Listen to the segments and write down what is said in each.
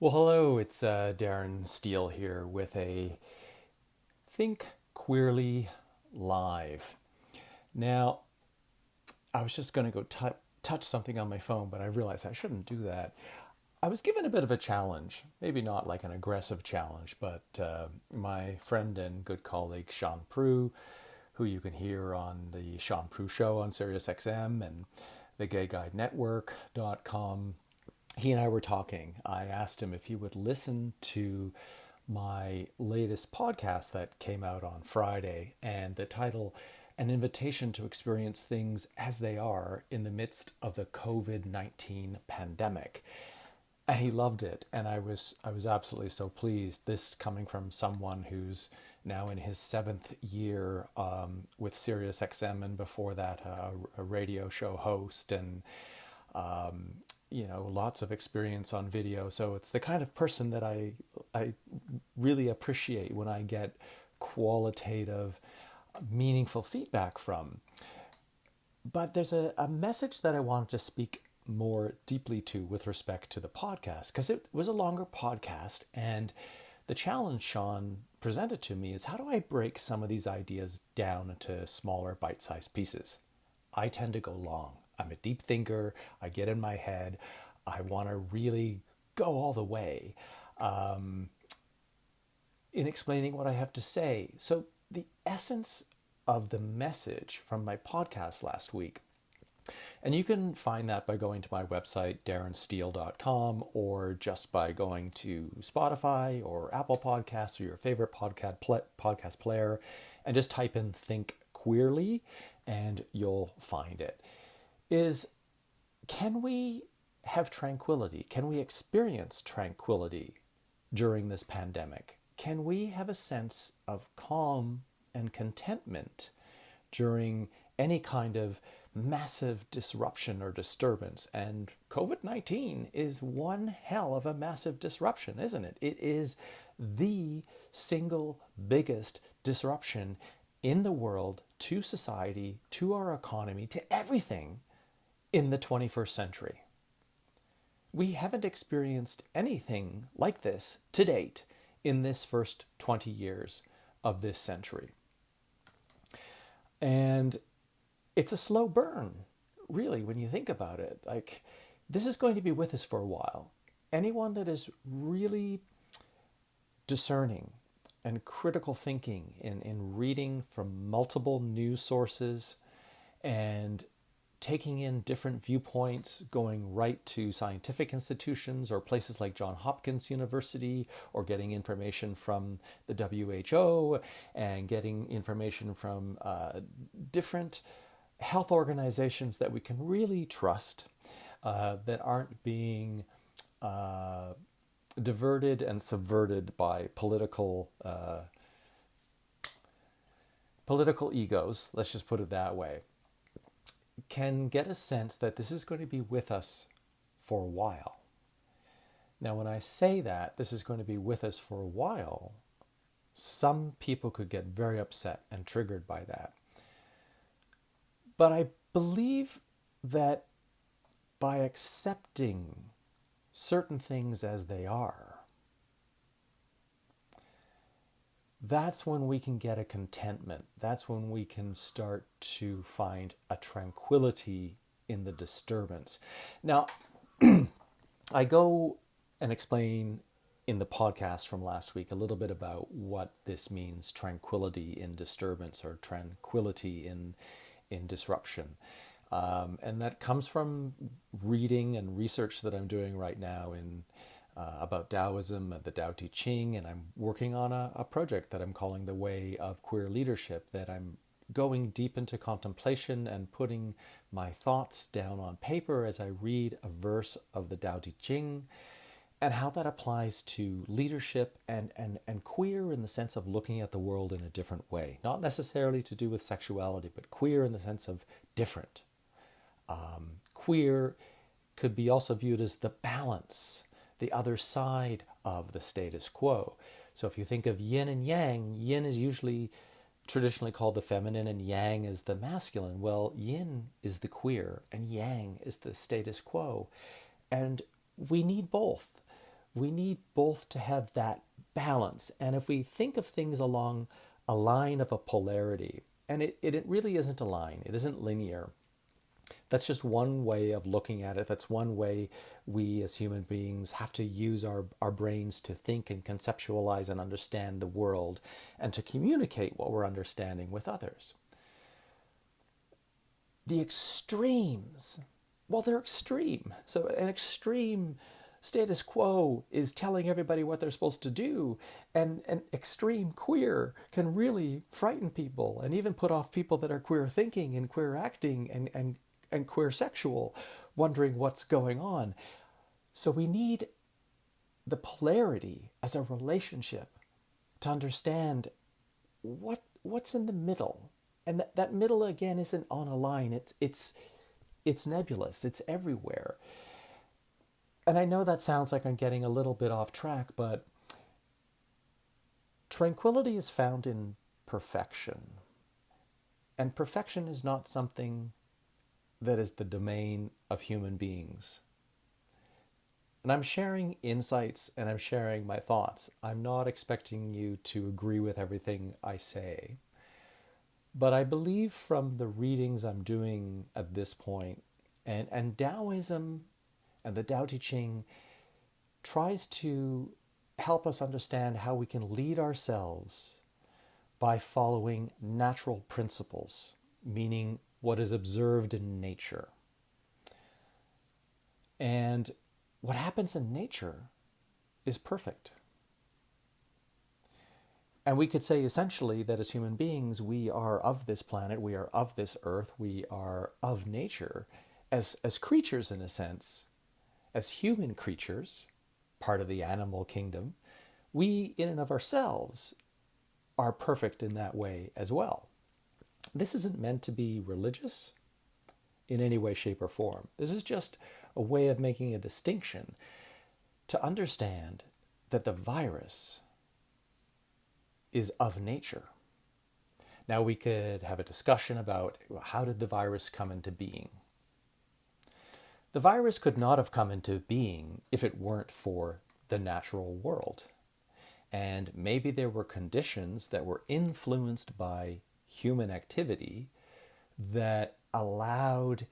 Well, hello, it's Darren Steele here with a Think Queerly Live. Now, I was just going to go touch something on my phone, but I realized I shouldn't do that. I was given a bit of a challenge, maybe not like an aggressive challenge, but my friend and good colleague Sean Prue, who you can hear on the Sean Prue Show on SiriusXM and the GayGuideNetwork.com, he and I were talking. I asked him if he would listen to my latest podcast that came out on Friday, and the title, An Invitation to Experience Things as They Are in the Midst of the COVID-19 Pandemic. And he loved it, and I was absolutely so pleased. This coming from someone who's now in his seventh year with SiriusXM, and before that a radio show host, and lots of experience on video. So it's the kind of person that I really appreciate when I get qualitative, meaningful feedback from. But there's a message that I wanted to speak more deeply to with respect to the podcast, because it was a longer podcast, and the challenge Sean presented to me is, how do I break some of these ideas down into smaller bite-sized pieces? I tend to go long. I'm a deep thinker. I get in my head. I want to really go all the way in explaining what I have to say. So the essence of the message from my podcast last week, and you can find that by going to my website, darrensteele.com, or just by going to Spotify or Apple Podcasts or your favorite podcast player, and just type in Think Queerly, and you'll find it. Is, can we have tranquility? Can we experience tranquility during this pandemic? Can we have a sense of calm and contentment during any kind of massive disruption or disturbance? And COVID-19 is one hell of a massive disruption, isn't it? It is the single biggest disruption in the world, to society, to our economy, to everything in the 21st century. We haven't experienced anything like this to date in this first 20 years of this century. And it's a slow burn, really, when you think about it. Like, this is going to be with us for a while. Anyone that is really discerning and critical thinking in reading from multiple news sources and taking in different viewpoints, going right to scientific institutions or places like Johns Hopkins University, or getting information from the WHO and getting information from different health organizations that we can really trust, that aren't being diverted and subverted by political egos, let's just put it that way, can get a sense that this is going to be with us for a while. Now, when I say that this is going to be with us for a while, some people could get very upset and triggered by that. But I believe that by accepting certain things as they are, that's when we can get a contentment. That's when we can start to find a tranquility in the disturbance. Now, I go and explain in the podcast from last week a little bit about what this means, tranquility in disturbance, or tranquility in disruption. And that comes from reading and research that I'm doing right now in about Taoism, the Tao Te Ching, and I'm working on a project that I'm calling The Way of Queer Leadership, that I'm going deep into contemplation and putting my thoughts down on paper as I read a verse of the Tao Te Ching, and how that applies to leadership and queer in the sense of looking at the world in a different way. Not necessarily to do with sexuality, but queer in the sense of different. Queer could be also viewed as the balance, the other side of the status quo. So if you think of yin and yang, yin is usually traditionally called the feminine and yang is the masculine. Well, yin is the queer and yang is the status quo. And we need both. we need both to have that balance. And if we think of things along a line of a polarity, and it really isn't a line, it isn't linear. That's just one way of looking at it. That's one way we as human beings have to use our brains to think and conceptualize and understand the world and to communicate what we're understanding with others. The extremes, well, they're extreme. So an extreme status quo is telling everybody what they're supposed to do, and an extreme queer can really frighten people and even put off people that are queer thinking and queer acting and queer sexual, wondering what's going on. So we need the polarity as a relationship to understand what's in the middle. And that middle, again, isn't on a line. It's nebulous. It's everywhere. And I know that sounds like I'm getting a little bit off track, but tranquility is found in perfection. And perfection is not something that is the domain of human beings. And I'm sharing insights and I'm sharing my thoughts. I'm not expecting you to agree with everything I say. But I believe from the readings I'm doing at this point, and Taoism and the Tao Te Ching tries to help us understand how we can lead ourselves by following natural principles, meaning what is observed in nature. And what happens in nature is perfect. And we could say essentially that as human beings, we are of this planet, we are of this earth, we are of nature, as creatures in a sense, as human creatures, part of the animal kingdom. We in and of ourselves are perfect in that way as well. This isn't meant to be religious in any way, shape, or form. This is just a way of making a distinction to understand that the virus is of nature. Now we could have a discussion about how did the virus come into being. The virus could not have come into being if it weren't for the natural world. And maybe there were conditions that were influenced by human activity that allowed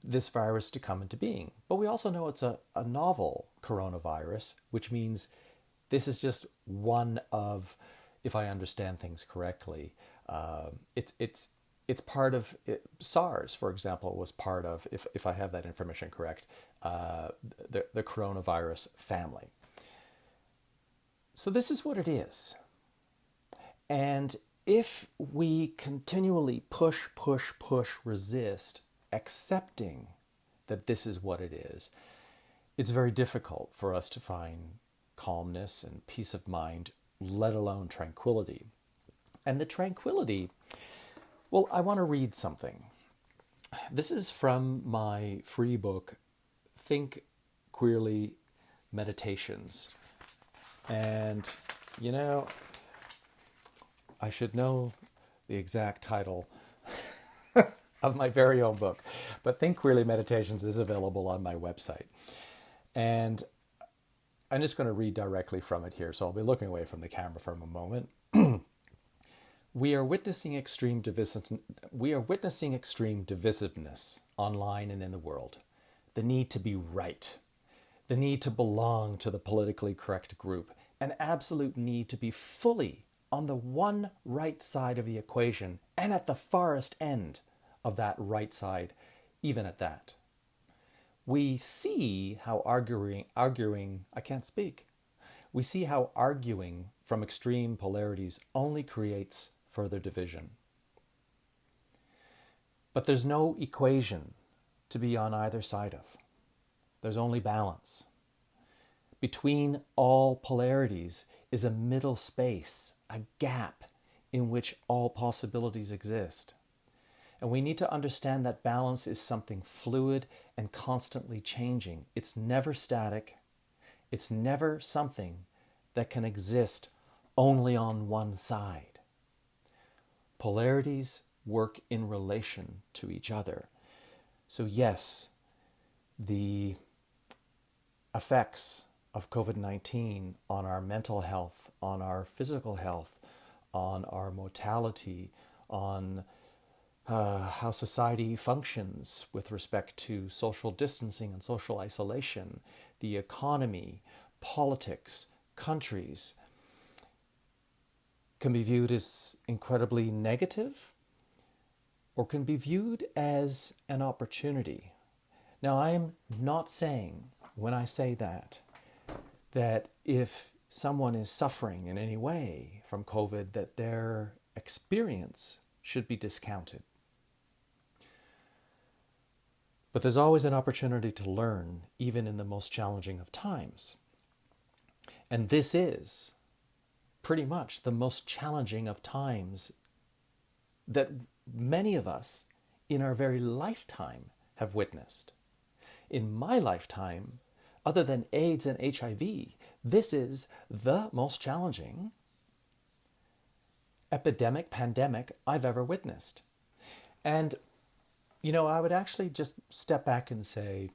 this virus to come into being. But we also know it's a novel coronavirus, which means this is just one of, if I understand things correctly, it's part of SARS, for example, was part of, if I have that information correct, the coronavirus family. So this is what it is. And if we continually push, resist, accepting that this is what it is, it's very difficult for us to find calmness and peace of mind, let alone tranquility. And the tranquility, well, I want to read something. This is from my free book, Think Queerly Meditations. And, you know, I should know the exact title of my very own book, but Think Queerly Meditations is available on my website. And I'm just going to read directly from it here, so I'll be looking away from the camera for a moment. We are witnessing extreme divisiveness online and in the world. The need to be right. The need to belong to the politically correct group. An absolute need to be fully on the one right side of the equation and at the farthest end of that right side, even at that. We see how We see how arguing from extreme polarities only creates further division. But there's no equation to be on either side of. There's only balance. Between all polarities is a middle space, a gap in which all possibilities exist. And we need to understand that balance is something fluid and constantly changing. It's never static. It's never something that can exist only on one side. Polarities work in relation to each other. So yes, the effects of COVID-19 on our mental health, on our physical health, on our mortality, on how society functions with respect to social distancing and social isolation, the economy, politics, countries, can be viewed as incredibly negative or can be viewed as an opportunity. Now, I'm not saying, when I say that if someone is suffering in any way from COVID, that their experience should be discounted. But there's always an opportunity to learn, even in the most challenging of times. And this is pretty much the most challenging of times that many of us in our very lifetime have witnessed. In my lifetime, other than AIDS and HIV, this is the most challenging pandemic I've ever witnessed. And, I would actually just step back and say,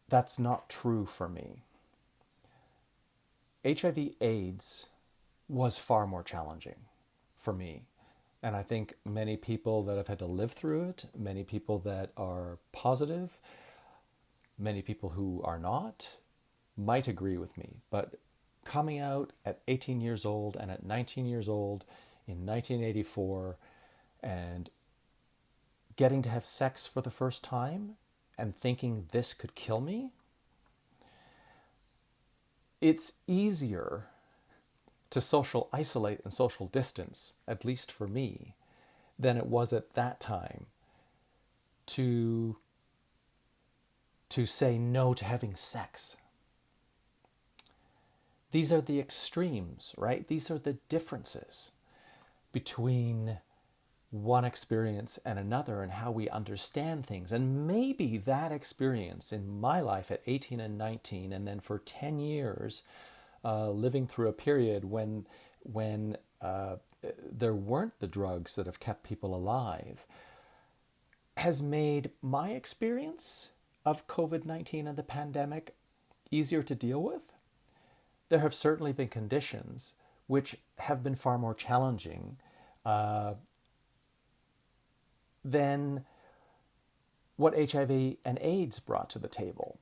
that's not true for me. HIV/AIDS was far more challenging for me. And I think many people that have had to live through it, many people that are positive, many people who are not, might agree with me. But coming out at 18 years old and at 19 years old in 1984 and getting to have sex for the first time and thinking this could kill me, it's easier to social isolate and social distance, at least for me, than it was at that time to say no to having sex. These are the extremes, right? These are the differences between one experience and another and how we understand things. And maybe that experience in my life at 18 and 19, and then for 10 years, living through a period when there weren't the drugs that have kept people alive, has made my experience of COVID-19 and the pandemic easier to deal with. There have certainly been conditions which have been far more challenging than what HIV and AIDS brought to the table.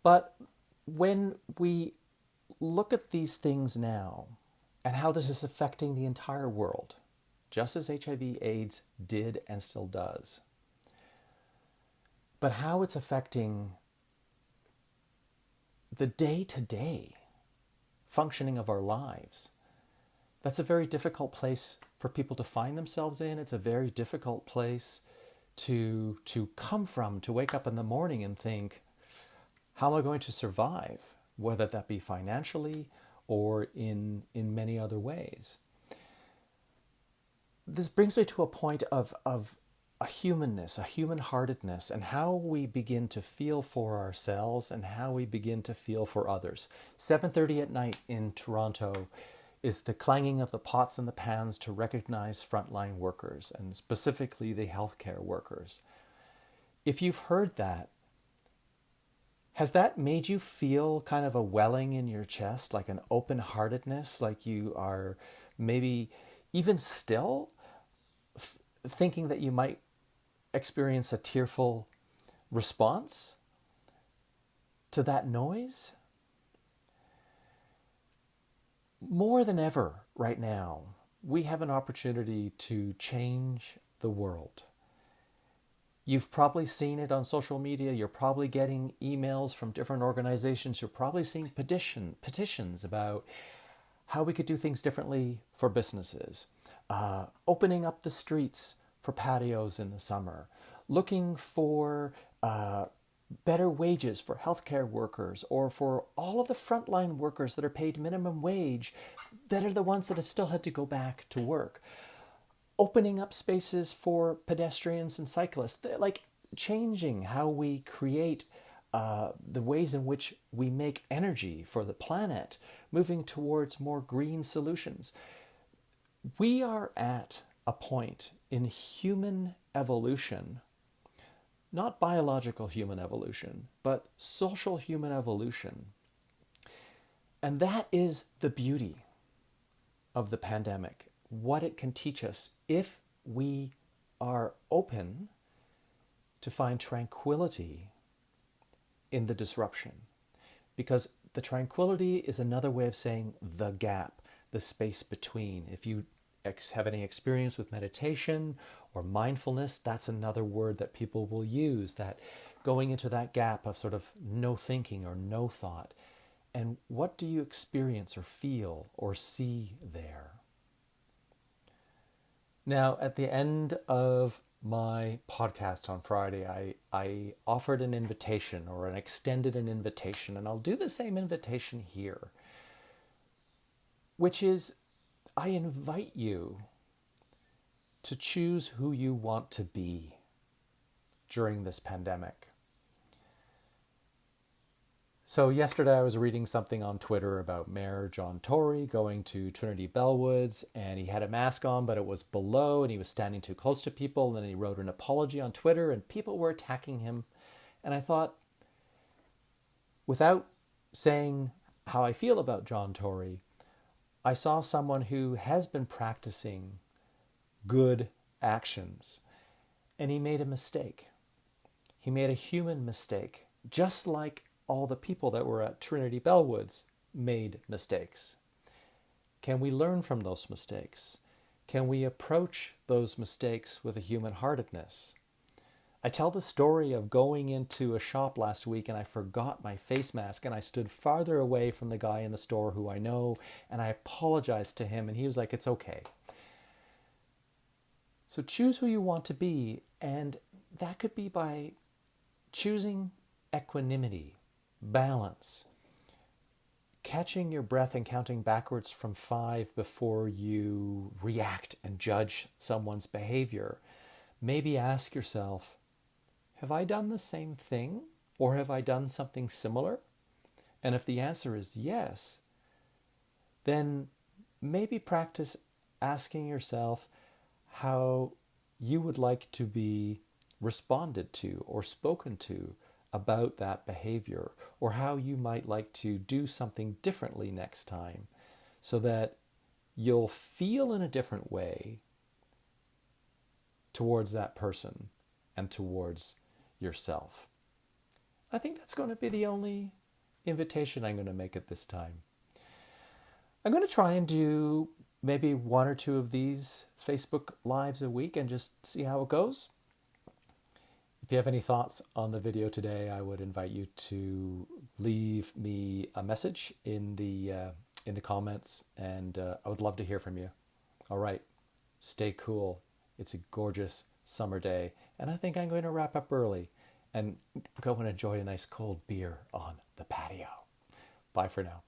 But when we look at these things now and how this is affecting the entire world, just as HIV/AIDS did and still does, but how it's affecting the day-to-day functioning of our lives, that's a very difficult place for people to find themselves in. It's a very difficult place to come from, to wake up in the morning and think, how am I going to survive? Whether that be financially or in many other ways. This brings me to a point of a humanness, a human-heartedness, and how we begin to feel for ourselves and how we begin to feel for others. 7:30 at night in Toronto is the clanging of the pots and the pans to recognize frontline workers, and specifically the healthcare workers. If you've heard that, has that made you feel kind of a welling in your chest, like an open-heartedness, like you are maybe even still thinking that you might experience a tearful response to that noise? More than ever right now, we have an opportunity to change the world. You've probably seen it on social media. You're probably getting emails from different organizations. You're probably seeing petitions about how we could do things differently for businesses, opening up the streets for patios in the summer, looking for better wages for healthcare workers or for all of the frontline workers that are paid minimum wage that are the ones that have still had to go back to work. Opening up spaces for pedestrians and cyclists, like changing how we create the ways in which we make energy for the planet, moving towards more green solutions. We are at a point in human evolution not biological human evolution, but social human evolution. And that is the beauty of the pandemic, what it can teach us if we are open to find tranquility in the disruption. Because the tranquility is another way of saying the gap, the space between. If you have any experience with meditation or mindfulness, that's another word that people will use, that going into that gap of sort of no thinking or no thought. And what do you experience or feel or see there? Now, at the end of my podcast on Friday, I offered an invitation or extended an invitation, and I'll do the same invitation here, which is I invite you to choose who you want to be during this pandemic. So yesterday I was reading something on Twitter about Mayor John Tory going to Trinity Bellwoods, and he had a mask on, but it was below, and he was standing too close to people, and then he wrote an apology on Twitter, and people were attacking him. And I thought, without saying how I feel about John Tory, I saw someone who has been practicing good actions, and he made a mistake. He made a human mistake, just like all the people that were at Trinity Bellwoods made mistakes. Can we learn from those mistakes? Can we approach those mistakes with a human-heartedness? I tell the story of going into a shop last week and I forgot my face mask and I stood farther away from the guy in the store who I know, and I apologized to him and he was like, "It's okay." So choose who you want to be, and that could be by choosing equanimity, balance, catching your breath and counting backwards from 5 before you react and judge someone's behavior. Maybe ask yourself, have I done the same thing, or have I done something similar? And if the answer is yes, then maybe practice asking yourself how you would like to be responded to or spoken to about that behavior, or how you might like to do something differently next time so that you'll feel in a different way towards that person and towards yourself. I think that's going to be the only invitation I'm going to make at this time. I'm going to try and do maybe 1 or 2 of these Facebook Lives a week and just see how it goes. If you have any thoughts on the video today, I would invite you to leave me a message in the comments, and I would love to hear from you. All right, stay cool. It's a gorgeous summer day, and I think I'm going to wrap up early and go and enjoy a nice cold beer on the patio. Bye for now.